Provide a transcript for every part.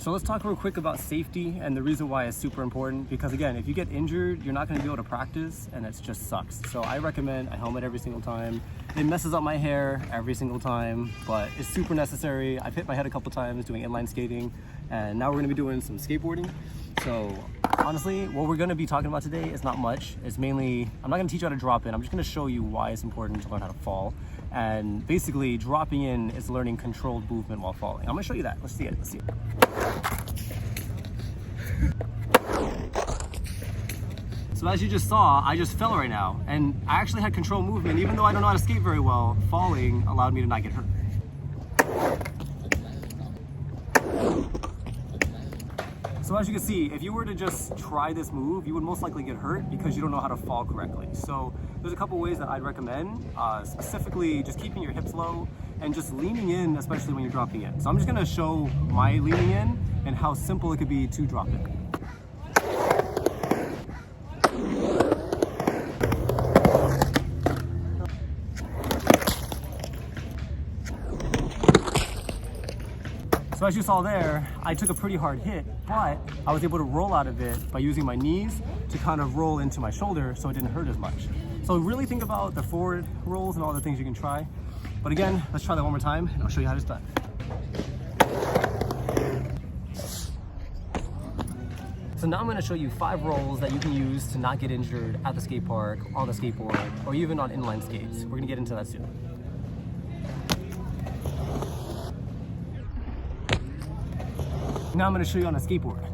So let's talk real quick about safety and the reason why it's super important, because again, if you get injured, you're not going to be able to practice and it just sucks. So I recommend a helmet every single time. It messes up my hair every single time, but it's super necessary. I've hit my head a couple times doing inline skating, and now we're going to be doing some skateboarding. So honestly, what we're going to be talking about today is not much. It's mainly, I'm not going to teach you how to drop in. I'm just going to show you why it's important to learn how to fall. And basically dropping in is learning controlled movement while falling. I'm going to show you that. Let's see it. Let's see it. So as you just saw, I just fell right now, and I actually had control movement. Even though I don't know how to skate very well, falling allowed me to not get hurt. So as you can see, if you were to just try this move, you would most likely get hurt because you don't know how to fall correctly. So there's a couple ways that I'd recommend, specifically just keeping your hips low and just leaning in, especially when you're dropping in. So I'm just gonna show my leaning in and how simple it could be to drop in. So as you saw there, I took a pretty hard hit, but I was able to roll out of it by using my knees to kind of roll into my shoulder so it didn't hurt as much. So really think about the forward rolls and all the things you can try. But again, let's try that one more time and I'll show you how it's done. So now I'm going to show you 5 rolls that you can use to not get injured at the skate park, on the skateboard, or even on inline skates. We're going to get into that soon. Now I'm going to show you on a skateboard.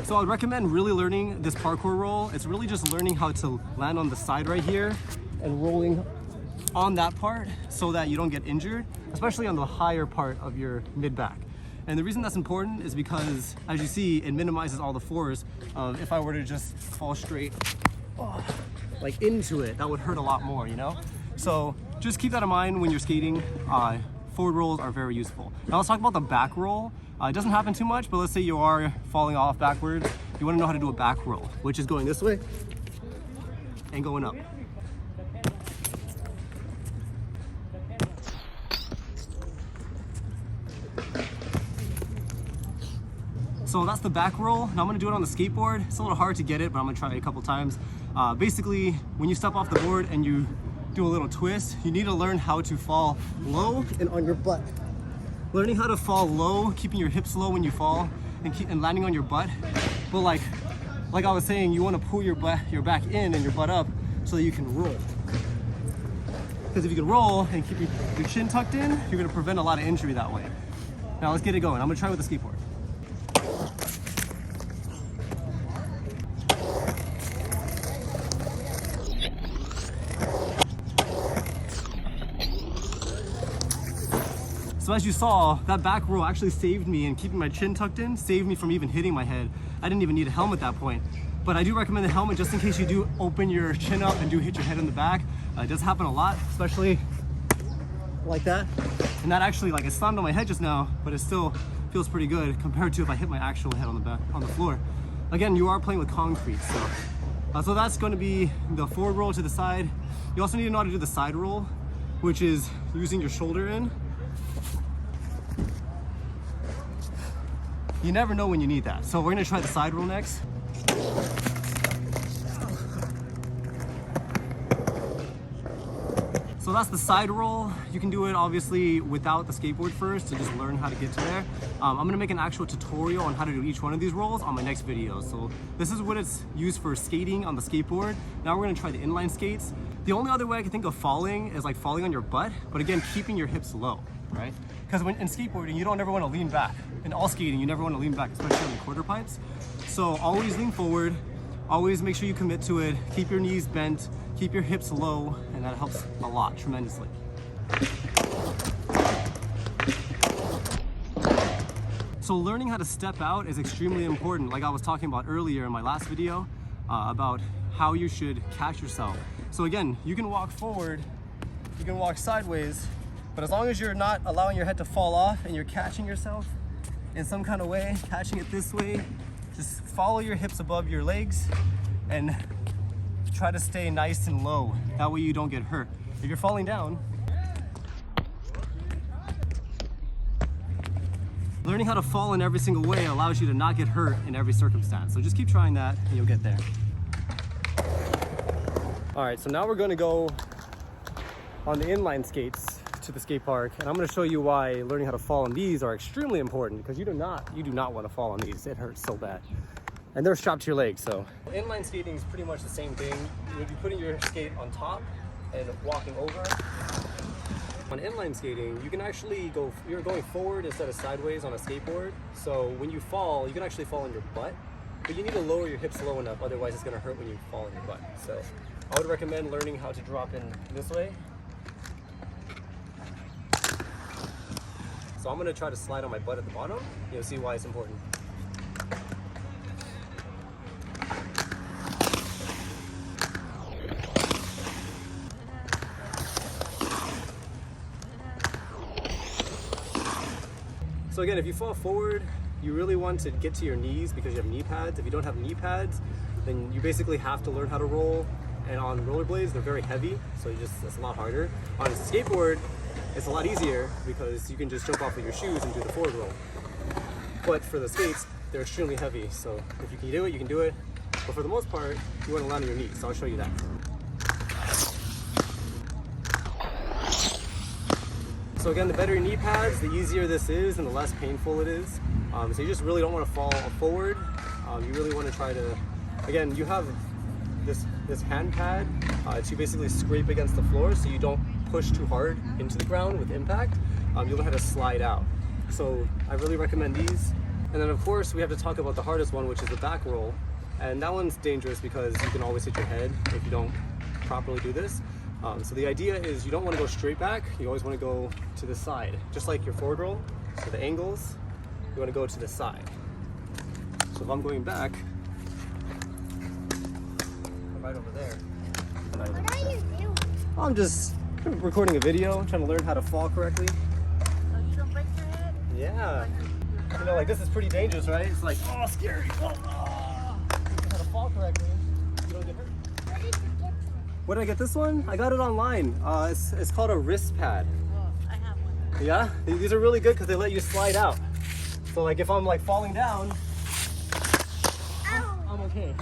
So I would recommend really learning this parkour roll. It's really just learning how to land on the side right here and rolling on that part so that you don't get injured, especially on the higher part of your mid-back. And the reason that's important is because, as you see, it minimizes all the force of if I were to just fall straight like into it, that would hurt a lot more, you know? So just keep that in mind when you're skating. Forward rolls are very useful. Now let's talk about the back roll. It doesn't happen too much, but let's say you are falling off backwards. You want to know how to do a back roll, which is going this way and going up. So that's the back roll. Now I'm gonna do it on the skateboard. It's a little hard to get it, but I'm gonna try it a couple times. Basically, when you step off the board and you do a little twist, you need to learn how to fall low and on your butt. Learning how to fall low, keeping your hips low when you fall, and landing on your butt. But like I was saying, you wanna pull your back in and your butt up so that you can roll. Because if you can roll and keep your chin tucked in, you're gonna prevent a lot of injury that way. Now let's get it going. I'm gonna try with the skateboard. So as you saw, that back roll actually saved me, and keeping my chin tucked in saved me from even hitting my head. I didn't even need a helmet at that point. But I do recommend the helmet just in case you do open your chin up and do hit your head in the back. It does happen a lot, especially like that. And that actually, like, it slammed on my head just now, but it still feels pretty good compared to if I hit my actual head on the floor. Again, you are playing with concrete, so that's going to be the forward roll to the side. You also need to know how to do the side roll, which is using your shoulder in. You never know when you need that. So we're gonna try the side roll next. So that's the side roll. You can do it obviously without the skateboard first to just learn how to get to there. I'm gonna make an actual tutorial on how to do each one of these rolls on my next video. So this is what it's used for skating on the skateboard. Now we're gonna try the inline skates. The only other way I can think of falling is like falling on your butt, but again, keeping your hips low, right? Because when in skateboarding, you don't ever want to lean back. In all skating, you never want to lean back, especially on the quarter pipes. So always lean forward, always make sure you commit to it, keep your knees bent, keep your hips low, and that helps a lot, tremendously. So learning how to step out is extremely important, like I was talking about earlier in my last video, about how you should catch yourself. So again, you can walk forward, you can walk sideways, but as long as you're not allowing your head to fall off and you're catching yourself in some kind of way, catching it this way, Just follow your hips above your legs and try to stay nice and low. That way you don't get hurt. If you're falling down, learning how to fall in every single way allows you to not get hurt in every circumstance. So just keep trying that and you'll get there. All right, so now we're gonna go on the inline skates to the skate park, and I'm gonna show you why learning how to fall on these are extremely important, because you do not want to fall on these. It hurts so bad. And they're strapped to your legs, so. Inline skating is pretty much the same thing. You'll be putting your skate on top and walking over. On inline skating, you can actually you're going forward instead of sideways on a skateboard. So when you fall, you can actually fall on your butt, but you need to lower your hips low enough, otherwise it's gonna hurt when you fall on your butt. So I would recommend learning how to drop in this way. So I'm gonna try to slide on my butt at the bottom. You'll see why it's important. So again, if you fall forward, you really want to get to your knees because you have knee pads. If you don't have knee pads, then you basically have to learn how to roll. And on rollerblades, they're very heavy, so it's a lot harder. On a skateboard, it's a lot easier because you can just jump off with your shoes and do the forward roll. But for the skates, they're extremely heavy, so if you can do it, you can do it. But for the most part, you want to land on your knees, so I'll show you that. So again, the better your knee pads, the easier this is and the less painful it is. So you just really don't want to fall forward. You really want to try to, again, you have this hand pad to basically scrape against the floor so you don't push too hard into the ground with impact. You'll know how to slide out. So I really recommend these. And then of course we have to talk about the hardest one, which is the back roll. And that one's dangerous because you can always hit your head if you don't properly do this. So the idea is you don't want to go straight back, you always want to go to the side. Just like your forward roll, so the angles, you want to go to the side. So if I'm going back, I'm right over there. Right over What are you doing? I'm just recording a video, trying to learn how to fall correctly. Oh, you don't break your head? Yeah. You know, like this is pretty dangerous, right? It's like, oh, scary. Oh, oh. You know how to fall correctly, you don't get hurt. Where did you get this? Where did I get this one? I got it online. It's called a wrist pad. Oh, I have one. Yeah? These are really good because they let you slide out. So like if I'm like falling down, Ow! I'm okay.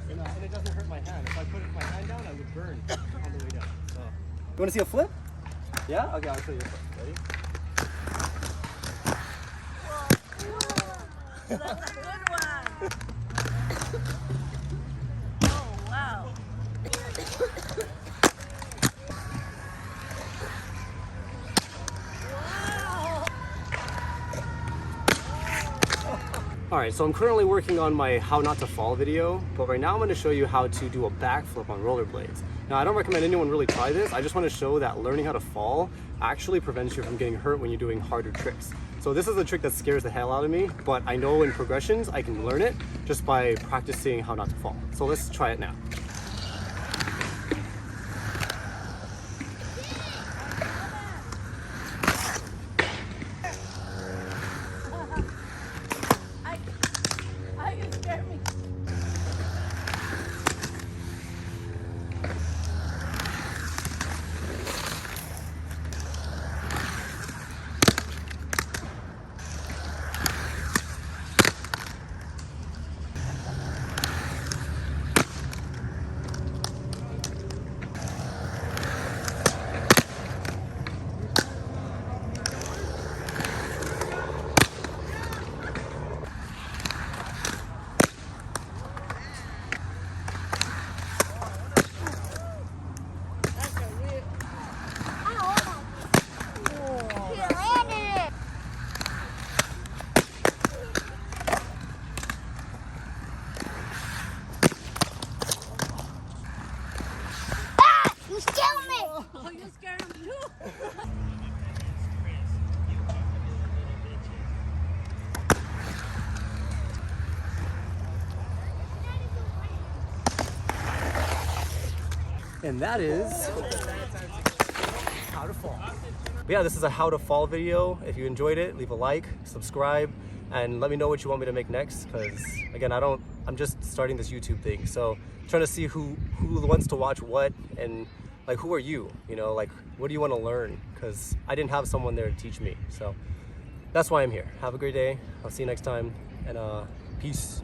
And it doesn't hurt my hand. If I put my hand down, I would burn on the way down. So. You want to see a flip? Yeah? Okay, I'll show you a flip. Ready? Whoa. That's a good one. Oh, wow. Alright, so I'm currently working on my how not to fall video, but right now I'm going to show you how to do a backflip on rollerblades. Now I don't recommend anyone really try this, I just want to show that learning how to fall actually prevents you from getting hurt when you're doing harder tricks. So this is a trick that scares the hell out of me, but I know in progressions I can learn it just by practicing how not to fall. So let's try it now. You scared me. Oh, you scared him too? And that is how to fall. But yeah, this is a how to fall video. If you enjoyed it, leave a like, subscribe, and let me know what you want me to make next, because again, I'm just starting this YouTube thing, so trying to see who wants to watch what, and like, who are you, you know, like, what do you want to learn, because I didn't have someone there to teach me. So that's why I'm here. Have a great day. I'll see you next time, and peace.